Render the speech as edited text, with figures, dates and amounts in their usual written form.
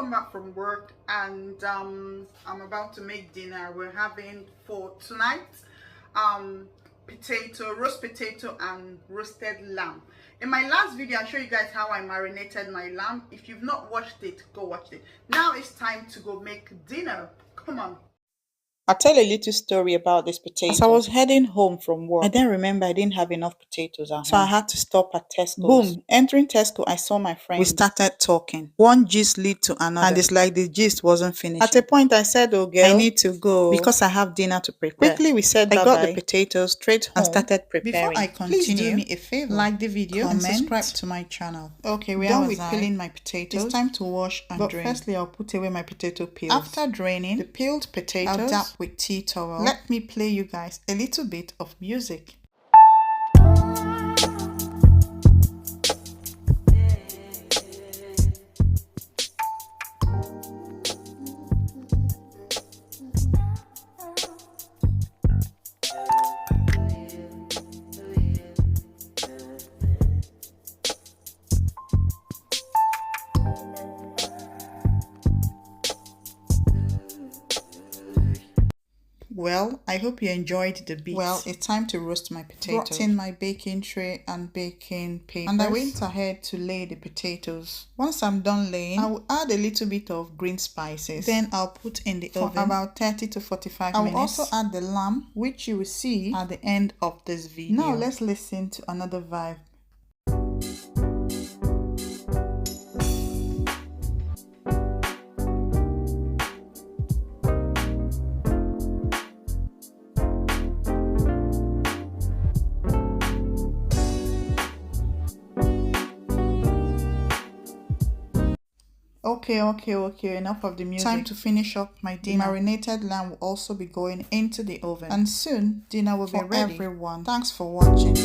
come back from work and I'm about to make dinner. We're having for tonight roast potato and roasted lamb. In my last video, I showed you guys how I marinated my lamb. If you've not watched it, go watch it. Now it's time to go make dinner. Come on. I'll tell a little story about this potato. As I was heading home from work, I then remember I didn't have enough potatoes at home. So I had to stop at Tesco. Boom! Entering Tesco, I saw my friend. We started talking. One gist led to another. And it's like the gist wasn't finished. At a point, I said, oh girl, I need to go because I have dinner to prepare. Quickly, we said bye-bye. I got the potatoes straight home and started preparing. Before I continue, please do me a favor. Like the video, comment, and subscribe to my channel. Okay, we're done with peeling my potatoes. It's time to wash and drain. But firstly, I'll put away my potato peels. After draining the peeled potatoes, I'll dab with tea towel. Let me play you guys a little bit of music. Well, I hope you enjoyed the beat. Well, it's time to roast my potatoes. Brought in my baking tray and baking paper, and I went ahead to lay the potatoes. Once I'm done laying, I will add a little bit of green spices. Then I'll put in the oven for about 30 to 45 minutes. I'll also add the lamb, which you will see at the end of this video. Now let's listen to another vibe. Okay, enough of the music. Time to finish up my dinner. The marinated lamb will also be going into the oven, and soon dinner will be ready. Everyone, thanks for watching.